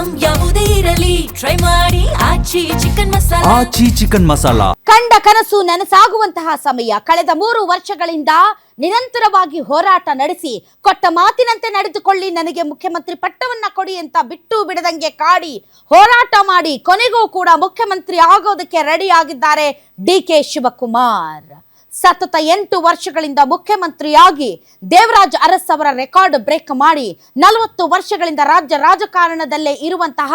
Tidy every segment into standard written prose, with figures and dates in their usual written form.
Item ಯಾವುದೇ ಇರಲಿ try ಮಾಡಿ ಆಚಿ ಚಿಕನ್ ಮಸಾಲಾ. ಆಚಿ ಚಿಕನ್ ಮಸಾಲಾ. ಕಂಡ ಕನಸು ನನಸಾಗುವಂತಹ ಸಮಯ. ಕಳೆದ 3 ವರ್ಷಗಳಿಂದ ನಿರಂತರವಾಗಿ ಹೋರಾಟ ನಡೆಸಿ ಕೊಟ್ಟ ಮಾತಿನಂತೆ ನಡೆದುಕೊಳ್ಳಿ, ನನಗೆ ಮುಖ್ಯಮಂತ್ರಿ ಪಟ್ಟವನ್ನ ಕೊಡಿ ಅಂತ ಬಿಟ್ಟು ಬಿಡದಂಗೆ ಕಾಡಿ ಹೋರಾಟ ಮಾಡಿ ಕೊನೆಗೂ ಕೂಡ ಮುಖ್ಯಮಂತ್ರಿ ಆಗೋದಕ್ಕೆ ರೆಡಿ ಆಗಿದ್ದಾರೆ ಡಿ.ಕೆ. ಶಿವಕುಮಾರ್. ಸತತ 8 ವರ್ಷಗಳಿಂದ ಮುಖ್ಯಮಂತ್ರಿಯಾಗಿ ದೇವರಾಜ್ ಅರಸ್ ಅವರ ರೆಕಾರ್ಡ್ ಬ್ರೇಕ್ ಮಾಡಿ 40 ವರ್ಷಗಳಿಂದ ರಾಜ್ಯ ರಾಜಕಾರಣದಲ್ಲೇ ಇರುವಂತಹ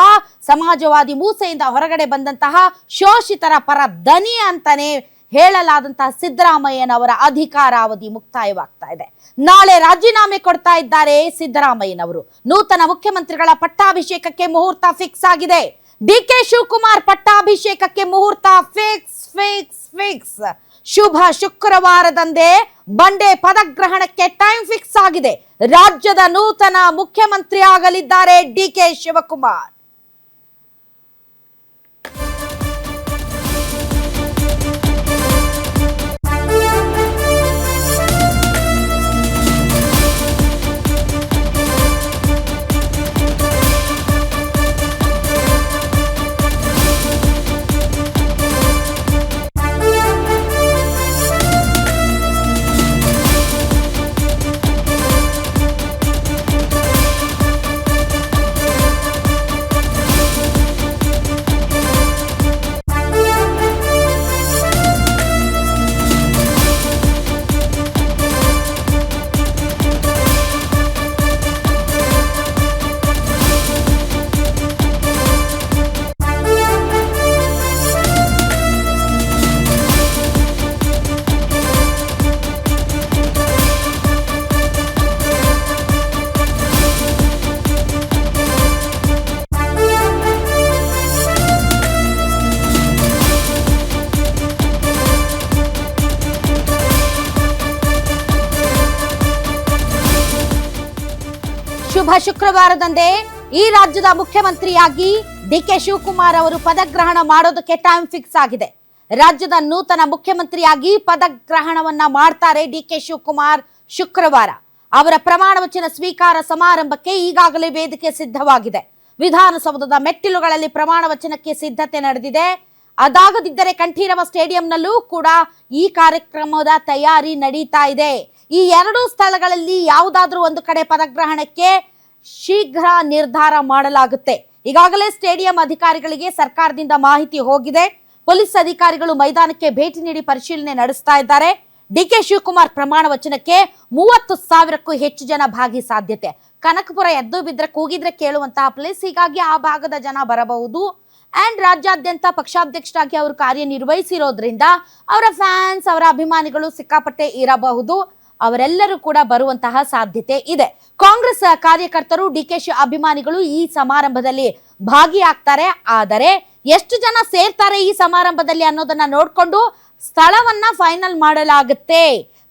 ಸಮಾಜವಾದಿ ಮೂಸೆಯಿಂದ ಹೊರಗಡೆ ಬಂದಂತಹ ಶೋಷಿತರ ಪರ ದನಿ ಅಂತಾನೆ ಹೇಳಲಾದಂತಹ ಸಿದ್ದರಾಮಯ್ಯನವರ ಅಧಿಕಾರಾವಧಿ ಮುಕ್ತಾಯವಾಗ್ತಾ ಇದೆ. ನಾಳೆ ರಾಜೀನಾಮೆ ಕೊಡ್ತಾ ಇದ್ದಾರೆ ಸಿದ್ದರಾಮಯ್ಯನವರು. ನೂತನ ಮುಖ್ಯಮಂತ್ರಿಗಳ ಪಟ್ಟಾಭಿಷೇಕಕ್ಕೆ ಮುಹೂರ್ತ ಫಿಕ್ಸ್ ಆಗಿದೆ. ಡಿ.ಕೆ. ಶಿವಕುಮಾರ್ ಪಟ್ಟಾಭಿಷೇಕಕ್ಕೆ ಮುಹೂರ್ತ ಫಿಕ್ಸ್. ಶುಭ ಶುಕ್ರವಾರದಂದೇ ಬಂಡೆ ಪದಗ್ರಹಣಕ್ಕೆ ಟೈಮ್ ಫಿಕ್ಸ್ ಆಗಿದೆ. ರಾಜ್ಯದ ನೂತನ ಮುಖ್ಯಮಂತ್ರಿ ಆಗಲಿದ್ದಾರೆ ಡಿ.ಕೆ. ಶಿವಕುಮಾರ್. ಶುಭ ಶುಕ್ರವಾರದಂದೇ ಈ ರಾಜ್ಯದ ಮುಖ್ಯಮಂತ್ರಿಯಾಗಿ ಡಿ.ಕೆ. ಶಿವಕುಮಾರ್ ಅವರು ಪದಗ್ರಹಣ ಮಾಡೋದಕ್ಕೆ ಟೈಮ್ ಫಿಕ್ಸ್ ಆಗಿದೆ. ರಾಜ್ಯದ ನೂತನ ಮುಖ್ಯಮಂತ್ರಿಯಾಗಿ ಪದಗ್ರಹಣವನ್ನ ಮಾಡ್ತಾರೆ ಡಿ.ಕೆ. ಶಿವಕುಮಾರ್ ಶುಕ್ರವಾರ. ಅವರ ಪ್ರಮಾಣ ವಚನ ಸ್ವೀಕಾರ ಸಮಾರಂಭಕ್ಕೆ ಈಗಾಗಲೇ ವೇದಿಕೆ ಸಿದ್ಧವಾಗಿದೆ. ವಿಧಾನಸೌಧದ ಮೆಟ್ಟಿಲುಗಳಲ್ಲಿ ಪ್ರಮಾಣ ವಚನಕ್ಕೆ ಸಿದ್ಧತೆ ನಡೆದಿದೆ. ಅದಾಗದಿದ್ದರೆ ಕಂಠೀರವ ಸ್ಟೇಡಿಯಂನಲ್ಲೂ ಕೂಡ ಈ ಕಾರ್ಯಕ್ರಮದ ತಯಾರಿ ನಡೀತಾ ಇದೆ. ಈ 2 ಸ್ಥಳಗಳಲ್ಲಿ ಯಾವುದಾದ್ರೂ ಒಂದು ಕಡೆ ಪದಗ್ರಹಣಕ್ಕೆ ಶೀಘ್ರ ನಿರ್ಧಾರ ಮಾಡಲಾಗುತ್ತೆ. ಈಗಾಗಲೇ ಸ್ಟೇಡಿಯಂ ಅಧಿಕಾರಿಗಳಿಗೆ ಸರ್ಕಾರದಿಂದ ಮಾಹಿತಿ ಹೋಗಿದೆ. ಪೊಲೀಸ್ ಅಧಿಕಾರಿಗಳು ಮೈದಾನಕ್ಕೆ ಭೇಟಿ ನೀಡಿ ಪರಿಶೀಲನೆ ನಡೆಸ್ತಾ ಇದ್ದಾರೆ. ಡಿ.ಕೆ. ಶಿವಕುಮಾರ್ ಪ್ರಮಾಣ ವಚನಕ್ಕೆ 30,000ಕ್ಕೂ ಹೆಚ್ಚು ಜನ ಭಾಗಿ ಸಾಧ್ಯತೆ. ಕನಕಪುರ ಎದ್ದು ಬಿದ್ರೆ ಕೂಗಿದ್ರೆ ಕೇಳುವಂತಹ ಪ್ಲೇಸ್, ಹೀಗಾಗಿ ಆ ಭಾಗದ ಜನ ಬರಬಹುದು. ಅಂಡ್ ರಾಜ್ಯಾದ್ಯಂತ ಪಕ್ಷಾಧ್ಯಕ್ಷರಾಗಿ ಅವರು ಕಾರ್ಯನಿರ್ವಹಿಸಿರೋದ್ರಿಂದ ಅವರ ಫ್ಯಾನ್ಸ್, ಅವರ ಅಭಿಮಾನಿಗಳು ಸಿಕ್ಕಾಪಟ್ಟೆ ಇರಬಹುದು. ಅವರೆಲ್ಲರೂ ಕೂಡ ಬರುವಂತಹ ಸಾಧ್ಯತೆ ಇದೆ. ಕಾಂಗ್ರೆಸ್ ಕಾರ್ಯಕರ್ತರು, ಡಿ.ಕೆ. ಅಭಿಮಾನಿಗಳು ಈ ಸಮಾರಂಭದಲ್ಲಿ ಭಾಗಿಯಾಗ್ತಾರೆ. ಆದರೆ ಎಷ್ಟು ಜನ ಸೇರ್ತಾರೆ ಈ ಸಮಾರಂಭದಲ್ಲಿ ಅನ್ನೋದನ್ನ ನೋಡ್ಕೊಂಡು ಸ್ಥಳವನ್ನ ಫೈನಲ್ ಮಾಡಲಾಗುತ್ತೆ.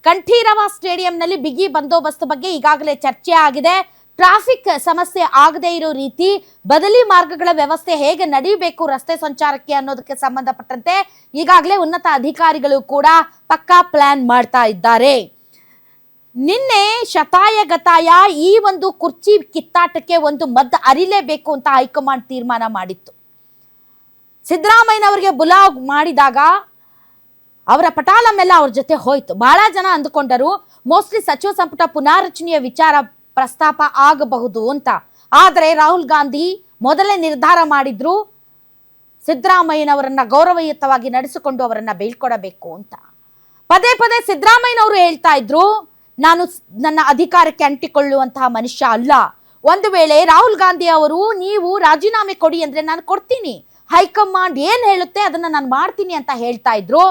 ಕಂಠೀರವ ಸ್ಟೇಡಿಯಂನಲ್ಲಿ ಬಿಗಿ ಬಂದೋಬಸ್ತ್ ಬಗ್ಗೆ ಈಗಾಗಲೇ ಚರ್ಚೆ ಆಗಿದೆ. ಟ್ರಾಫಿಕ್ ಸಮಸ್ಯೆ ಆಗದೇ ಇರೋ ರೀತಿ ಬದಲಿ ಮಾರ್ಗಗಳ ವ್ಯವಸ್ಥೆ ಹೇಗೆ ನಡೀಬೇಕು ರಸ್ತೆ ಸಂಚಾರಕ್ಕೆ ಅನ್ನೋದಕ್ಕೆ ಸಂಬಂಧಪಟ್ಟಂತೆ ಈಗಾಗಲೇ ಉನ್ನತ ಅಧಿಕಾರಿಗಳು ಕೂಡ ಪಕ್ಕಾ ಪ್ಲಾನ್ ಮಾಡ್ತಾ ಇದ್ದಾರೆ. ನಿನ್ನೆ ಶತಾಯಗತಾಯ ಈ ಒಂದು ಕುರ್ಚಿ ಕಿತ್ತಾಟಕ್ಕೆ ಒಂದು ಮದ್ದು ಅರಿಲೇಬೇಕು ಅಂತ ಹೈಕಮಾಂಡ್ ತೀರ್ಮಾನ ಮಾಡಿತ್ತು. ಸಿದ್ದರಾಮಯ್ಯನವರಿಗೆ ಬುಲಾವ್ ಮಾಡಿದಾಗ ಅವರ ಪಟಾಲಮೆಲ್ಲ ಅವ್ರ ಜೊತೆ ಹೋಯ್ತು. ಬಹಳ ಜನ ಅಂದುಕೊಂಡರು ಮೋಸ್ಟ್ಲಿ ಸಚಿವ ಸಂಪುಟ ಪುನಾರಚನೆಯ ವಿಚಾರ ಪ್ರಸ್ತಾಪ ಆಗಬಹುದು ಅಂತ. ಆದರೆ ರಾಹುಲ್ ಗಾಂಧಿ ಮೊದಲೇ ನಿರ್ಧಾರ ಮಾಡಿದ್ರು ಸಿದ್ದರಾಮಯ್ಯನವರನ್ನ ಗೌರವಯುತವಾಗಿ ನಡೆಸಿಕೊಂಡು ಅವರನ್ನ ಬೀಳ್ಕೊಡಬೇಕು ಅಂತ. ಪದೇ ಪದೇ ಸಿದ್ದರಾಮಯ್ಯನವರು ಹೇಳ್ತಾ ಇದ್ರು, ನಾನು ನನ್ನ ಅಧಿಕಾರಕ್ಕೆ ಅಂಟಿಕೊಳ್ಳುವಂತಹ ಮನುಷ್ಯ ಅಲ್ಲ. ಒಂದು ವೇಳೆ ರಾಹುಲ್ ಗಾಂಧಿ ಅವರು ನೀವು ರಾಜೀನಾಮೆ ಕೊಡಿ ಅಂದ್ರೆ ನಾನು ಕೊಡ್ತೀನಿ, ಹೈಕಮಾಂಡ್ ಏನ್ ಹೇಳುತ್ತೆ ಅದನ್ನ ನಾನು ಮಾಡ್ತೀನಿ ಅಂತ ಹೇಳ್ತಾ ಇದ್ರು.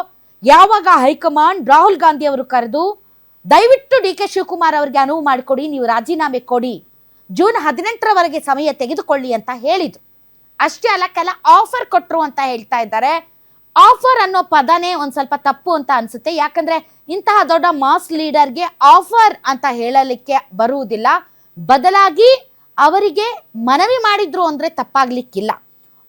ಯಾವಾಗ ಹೈಕಮಾಂಡ್ ರಾಹುಲ್ ಗಾಂಧಿ ಅವರು ಕರೆದು ದಯವಿಟ್ಟು ಡಿ.ಕೆ. ಶಿವಕುಮಾರ್ ಅವರಿಗೆ ಅನುವು ಮಾಡಿಕೊಡಿ, ನೀವು ರಾಜೀನಾಮೆ ಕೊಡಿ, ಜೂನ್ 18ರವರೆಗೆ ಸಮಯ ತೆಗೆದುಕೊಳ್ಳಿ ಅಂತ ಹೇಳಿದ್ರು. ಅಷ್ಟೇ ಅಲ್ಲ, ಕೆಲ ಆಫರ್ ಕೊಟ್ರು ಅಂತ ಹೇಳ್ತಾ ಇದ್ದಾರೆ. ಆಫರ್ ಅನ್ನೋ ಪದನೇ ಒಂದ್ ಸ್ವಲ್ಪ ತಪ್ಪು ಅಂತ ಅನ್ಸುತ್ತೆ. ಯಾಕಂದ್ರೆ ಇಂತಹ ದೊಡ್ಡ ಮಾಸ್ ಲೀಡರ್ಗೆ ಆಫರ್ ಅಂತ ಹೇಳಲಿಕ್ಕೆ ಬರುವುದಿಲ್ಲ. ಬದಲಾಗಿ ಅವರಿಗೆ ಮನವಿ ಮಾಡಿದ್ರು ಅಂದ್ರೆ ತಪ್ಪಾಗ್ಲಿಕ್ಕಿಲ್ಲ.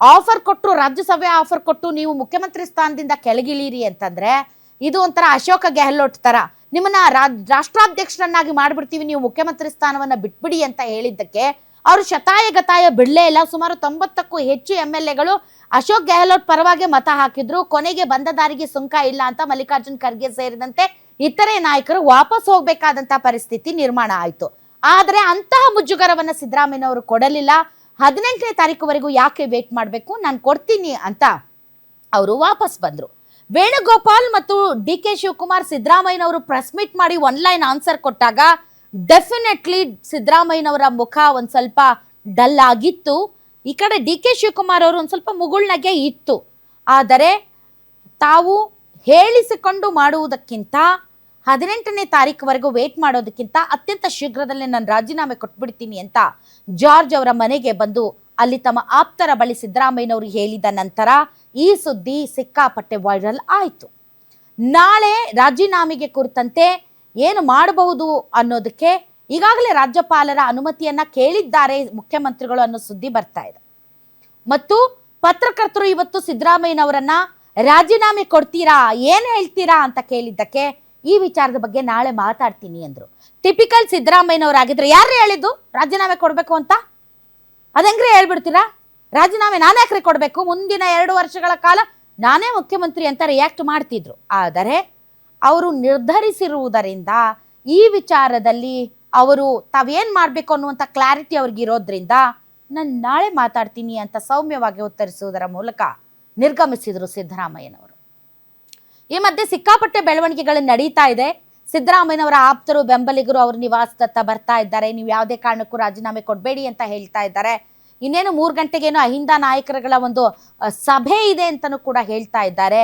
ಆಫರ್ ಕೊಟ್ಟು, ರಾಜ್ಯಸಭೆ ಆಫರ್ ಕೊಟ್ಟು ನೀವು ಮುಖ್ಯಮಂತ್ರಿ ಸ್ಥಾನದಿಂದ ಕೆಳಗಿಳೀರಿ ಅಂತಂದ್ರೆ ಇದು ಒಂಥರ ಅಶೋಕ ಗೆಹ್ಲೋಟ್ ತರ. ನಿಮ್ಮನ್ನ ರಾಷ್ಟ್ರಾಧ್ಯಕ್ಷರನ್ನಾಗಿ ಮಾಡ್ಬಿಡ್ತೀವಿ, ನೀವು ಮುಖ್ಯಮಂತ್ರಿ ಸ್ಥಾನವನ್ನ ಬಿಟ್ಬಿಡಿ ಅಂತ ಹೇಳಿದ್ದಕ್ಕೆ ಅವರು ಶತಾಯಗತಾಯ ಬಿಡಲೇ ಇಲ್ಲ. ಸುಮಾರು 90ಕ್ಕೂ ಹೆಚ್ಚು MLAಗಳು ಅಶೋಕ್ ಗೆಹ್ಲೋಟ್ ಪರವಾಗಿ ಮತ ಹಾಕಿದ್ರು. ಕೊನೆಗೆ ಬಂದ ದಾರಿಗೆ ಸುಂಕ ಇಲ್ಲ ಅಂತ ಮಲ್ಲಿಕಾರ್ಜುನ್ ಖರ್ಗೆ ಸೇರಿದಂತೆ ಇತರೆ ನಾಯಕರು ವಾಪಸ್ ಹೋಗ್ಬೇಕಾದಂತ ಪರಿಸ್ಥಿತಿ ನಿರ್ಮಾಣ ಆಯ್ತು. ಆದ್ರೆ ಅಂತಹ ಮುಜುಗರವನ್ನ ಸಿದ್ದರಾಮಯ್ಯನವರು ಕೊಡಲಿಲ್ಲ. 18ನೇ ತಾರೀಕುವರೆಗೂ ಯಾಕೆ ವೇಟ್ ಮಾಡಬೇಕು, ನಾನು ಕೊಡ್ತೀನಿ ಅಂತ ಅವರು ವಾಪಸ್ ಬಂದ್ರು. ವೇಣುಗೋಪಾಲ್ ಮತ್ತು DK ಶಿವಕುಮಾರ್ ಸಿದ್ದರಾಮಯ್ಯನವರು ಪ್ರೆಸ್ ಮೀಟ್ ಮಾಡಿ ಒನ್ಲೈನ್ ಆನ್ಸರ್ ಕೊಟ್ಟಾಗ ಡೆಫಿನೆಟ್ಲಿ ಸಿದ್ದರಾಮಯ್ಯನವರ ಮುಖ ಒಂದ್ ಸ್ವಲ್ಪ ಡಲ್ ಆಗಿತ್ತು. ಈ ಕಡೆ DK ಶಿವಕುಮಾರ್ ಅವರು ಒಂದ್ ಸ್ವಲ್ಪ ಮುಗುಳ್ನಗೆ ಇತ್ತು. ಆದರೆ ತಾವು ಹೇಳಿಸಿಕೊಂಡು ಮಾಡುವುದಕ್ಕಿಂತ 18ನೇ ತಾರೀಕುವರೆಗೂ ವೇಟ್ ಮಾಡೋದಕ್ಕಿಂತ ಅತ್ಯಂತ ಶೀಘ್ರದಲ್ಲೇ ನಾನು ರಾಜೀನಾಮೆ ಕೊಟ್ಬಿಡ್ತೀನಿ ಅಂತ ಜಾರ್ಜ್ ಅವರ ಮನೆಗೆ ಬಂದು ಅಲ್ಲಿ ತಮ್ಮ ಆಪ್ತರ ಬಳಿ ಸಿದ್ದರಾಮಯ್ಯನವರು ಹೇಳಿದ ನಂತರ ಈ ಸುದ್ದಿ ಸಿಕ್ಕಾಪಟ್ಟೆ ವೈರಲ್ ಆಯಿತು. ನಾಳೆ ರಾಜೀನಾಮೆಗೆ ಕುರಿತಂತೆ ಏನು ಮಾಡಬಹುದು ಅನ್ನೋದಕ್ಕೆ ಈಗಾಗಲೇ ರಾಜ್ಯಪಾಲರ ಅನುಮತಿಯನ್ನ ಕೇಳಿದ್ದಾರೆ ಮುಖ್ಯಮಂತ್ರಿಗಳು ಅನ್ನೋ ಸುದ್ದಿ ಬರ್ತಾ ಇದೆ. ಮತ್ತು ಪತ್ರಕರ್ತರು ಇವತ್ತು ಸಿದ್ದರಾಮಯ್ಯನವರನ್ನ ರಾಜೀನಾಮೆ ಕೊಡ್ತೀರಾ, ಏನ್ ಹೇಳ್ತೀರಾ ಅಂತ ಕೇಳಿದ್ದಕ್ಕೆ ಈ ವಿಚಾರದ ಬಗ್ಗೆ ನಾಳೆ ಮಾತಾಡ್ತೀನಿ ಅಂದ್ರು. ಟಿಪಿಕಲ್ ಸಿದ್ದರಾಮಯ್ಯನವರಾಗಿದ್ರೆ ಯಾರು ಹೇಳಿದ್ದು ರಾಜೀನಾಮೆ ಕೊಡ್ಬೇಕು ಅಂತ? ಅದಂಗ್ರೆ ಹೇಳ್ಬಿಡ್ತೀರಾ? ರಾಜೀನಾಮೆ ನಾನೇ ಯಾಕ್ರೆ ಕೊಡ್ಬೇಕು, ಮುಂದಿನ 2 ವರ್ಷಗಳ ಕಾಲ ನಾನೇ ಮುಖ್ಯಮಂತ್ರಿ ಅಂತ ರಿಯಾಕ್ಟ್ ಮಾಡ್ತಿದ್ರು. ಆದರೆ ಅವರು ನಿರ್ಧರಿಸಿರುವುದರಿಂದ ಈ ವಿಚಾರದಲ್ಲಿ ಅವರು ತಾವೇನ್ ಮಾಡ್ಬೇಕು ಅನ್ನುವಂಥ ಕ್ಲಾರಿಟಿ ಅವ್ರಿಗಿರೋದ್ರಿಂದ ನಾನು ನಾಳೆ ಮಾತಾಡ್ತೀನಿ ಅಂತ ಸೌಮ್ಯವಾಗಿ ಉತ್ತರಿಸುವುದರ ಮೂಲಕ ನಿರ್ಗಮಿಸಿದ್ರು ಸಿದ್ದರಾಮಯ್ಯನವರು. ಈ ಮಧ್ಯೆ ಸಿಕ್ಕಾಪಟ್ಟೆ ಬೆಳವಣಿಗೆಗಳು ನಡೀತಾ ಇದೆ. ಸಿದ್ದರಾಮಯ್ಯನವರ ಆಪ್ತರು ಬೆಂಬಲಿಗರು ಅವ್ರ ನಿವಾಸದತ್ತ ಬರ್ತಾ ಇದ್ದಾರೆ. ನೀವು ಯಾವುದೇ ಕಾರಣಕ್ಕೂ ರಾಜೀನಾಮೆ ಕೊಡಬೇಡಿ ಅಂತ ಹೇಳ್ತಾ ಇದ್ದಾರೆ. ಇನ್ನೇನು 3 ಗಂಟೆಗೇನೋ ಅಹಿಂದ ನಾಯಕರುಗಳ ಒಂದು ಸಭೆ ಇದೆ ಅಂತಲೂ ಕೂಡ ಹೇಳ್ತಾ ಇದ್ದಾರೆ.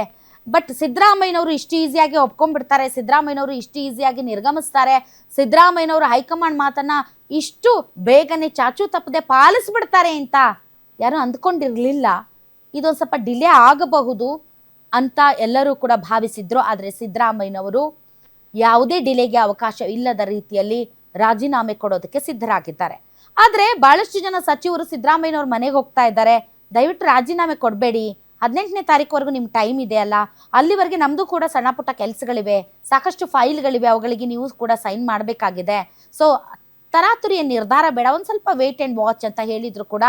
ಬಟ್ ಸಿದ್ದರಾಮಯ್ಯನವರು ಇಷ್ಟು ಈಸಿಯಾಗಿ ಒಪ್ಕೊಂಡ್ಬಿಡ್ತಾರೆ, ಸಿದ್ದರಾಮಯ್ಯನವರು ಇಷ್ಟು ಈಸಿಯಾಗಿ ನಿರ್ಗಮಿಸ್ತಾರೆ, ಸಿದ್ದರಾಮಯ್ಯನವರು ಹೈಕಮಾಂಡ್ ಮಾತನ್ನ ಇಷ್ಟು ಬೇಗನೆ ಚಾಚು ತಪ್ಪದೆ ಪಾಲಿಸ್ಬಿಡ್ತಾರೆ ಅಂತ ಯಾರು ಅಂದ್ಕೊಂಡಿರಲಿಲ್ಲ. ಇದೊಂದು ಸ್ವಲ್ಪ ಡಿಲೇ ಆಗಬಹುದು ಅಂತ ಎಲ್ಲರೂ ಕೂಡ ಭಾವಿಸಿದ್ರು. ಆದರೆ ಸಿದ್ದರಾಮಯ್ಯನವರು ಯಾವುದೇ ಡಿಲೇಗೆ ಅವಕಾಶ ಇಲ್ಲದ ರೀತಿಯಲ್ಲಿ ರಾಜೀನಾಮೆ ಕೊಡೋದಕ್ಕೆ ಸಿದ್ಧರಾಗಿದ್ದಾರೆ. ಆದರೆ ಬಹಳಷ್ಟು ಜನ ಸಚಿವರು ಸಿದ್ದರಾಮಯ್ಯನವ್ರ ಮನೆಗೆ ಹೋಗ್ತಾ ಇದ್ದಾರೆ, ದಯವಿಟ್ಟು ರಾಜೀನಾಮೆ ಕೊಡಬೇಡಿ, 18ನೇ ತಾರೀಕುವರೆಗೂ ನಿಮ್ಗೆ ಟೈಮ್ ಇದೆ ಅಲ್ಲ, ಅಲ್ಲಿವರೆಗೆ ನಮ್ಮದು ಕೂಡ ಸಣ್ಣ ಪುಟ್ಟ ಕೆಲಸಗಳಿವೆ, ಸಾಕಷ್ಟು ಫೈಲ್ಗಳಿವೆ, ಅವುಗಳಿಗೆ ನೀವು ಕೂಡ ಸೈನ್ ಮಾಡಬೇಕಾಗಿದೆ, ಸೊ ತರಾತುರಿಯ ನಿರ್ಧಾರ ಬೇಡ, ಒಂದು ಸ್ವಲ್ಪ ವೇಟ್ ಆ್ಯಂಡ್ ವಾಚ್ ಅಂತ ಹೇಳಿದ್ರು ಕೂಡ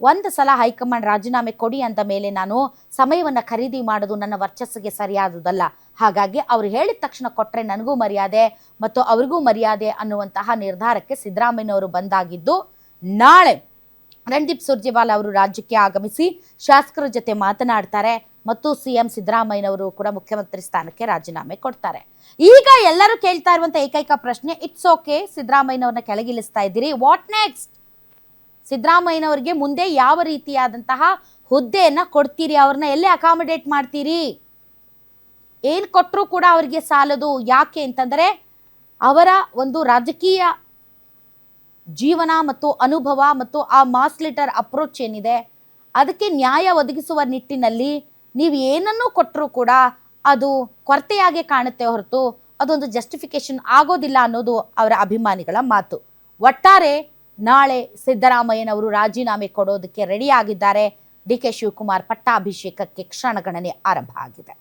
ಒಂದು ಸಲ ಹೈಕಮಾಂಡ್ ರಾಜೀನಾಮೆ ಕೊಡಿ ಅಂದ ಮೇಲೆ ನಾನು ಸಮಯವನ್ನು ಖರೀದಿ ಮಾಡೋದು ನನ್ನ ವರ್ಚಸ್ಸಿಗೆ ಸರಿಯಾದುದಲ್ಲ. ಹಾಗಾಗಿ ಅವ್ರು ಹೇಳಿದ ತಕ್ಷಣ ಕೊಟ್ಟರೆ ನನಗೂ ಮರ್ಯಾದೆ ಮತ್ತು ಅವ್ರಿಗೂ ಮರ್ಯಾದೆ ಅನ್ನುವಂತಹ ನಿರ್ಧಾರಕ್ಕೆ ಸಿದ್ದರಾಮಯ್ಯನವರು ಬಂದಾಗಿದ್ದು, ನಾಳೆ ರಣದೀಪ್ ಸುರ್ಜೇವಾಲಾ ಅವರು ರಾಜ್ಯಕ್ಕೆ ಆಗಮಿಸಿ ಶಾಸಕರ ಜೊತೆ ಮಾತನಾಡ್ತಾರೆ ಮತ್ತು CM ಸಿದ್ದರಾಮಯ್ಯನವರು ಕೂಡ ಮುಖ್ಯಮಂತ್ರಿ ಸ್ಥಾನಕ್ಕೆ ರಾಜೀನಾಮೆ ಕೊಡ್ತಾರೆ. ಈಗ ಎಲ್ಲರೂ ಕೇಳ್ತಾ ಇರುವಂತ ಏಕೈಕ ಪ್ರಶ್ನೆ, ಇಟ್ಸ್ ಓಕೆ, ಸಿದ್ದರಾಮಯ್ಯನವ್ರನ್ನ ಕೆಳಗಿಳಿಸ್ತಾ ಇದ್ದೀರಿ, ವಾಟ್ ನೆಕ್ಸ್ಟ್? ಸಿದ್ದರಾಮಯ್ಯನವರಿಗೆ ಮುಂದೆ ಯಾವ ರೀತಿಯಾದಂತಹ ಹುದ್ದೆಯನ್ನ ಕೊಡ್ತೀರಿ? ಅವ್ರನ್ನ ಎಲ್ಲೇ ಅಕಾಮಿಡೇಟ್ ಮಾಡ್ತೀರಿ? ಏನ್ ಕೊಟ್ಟರು ಕೂಡ ಅವರಿಗೆ ಸಾಲದು. ಯಾಕೆ ಅಂತಂದರೆ ಅವರ ಒಂದು ರಾಜಕೀಯ ಜೀವನ ಮತ್ತು ಅನುಭವ ಮತ್ತು ಆ ಮಾಸ್ ಲೀಡರ್ ಅಪ್ರೋಚ್ ಏನಿದೆ ಅದಕ್ಕೆ ನ್ಯಾಯ ಒದಗಿಸುವ ನಿಟ್ಟಿನಲ್ಲಿ ನೀವು ಏನನ್ನೂ ಕೊಟ್ಟರೂ ಕೂಡ ಅದು ಕೊರತೆಯಾಗಿ ಕಾಣುತ್ತೆ ಹೊರತು ಅದೊಂದು ಜಸ್ಟಿಫಿಕೇಶನ್ ಆಗೋದಿಲ್ಲ ಅನ್ನೋದು ಅವರ ಅಭಿಮಾನಿಗಳ ಮಾತು. ಒಟ್ಟಾರೆ ನಾಳೆ ಸಿದ್ದರಾಮಯ್ಯನವರು ರಾಜೀನಾಮೆ ಕೊಡೋದಕ್ಕೆ ರೆಡಿ ಆಗಿದ್ದಾರೆ. DK ಶಿವಕುಮಾರ್ ಪಟ್ಟಾಭಿಷೇಕಕ್ಕೆ ಕ್ಷಣಗಣನೆ ಆರಂಭ ಆಗಿದೆ.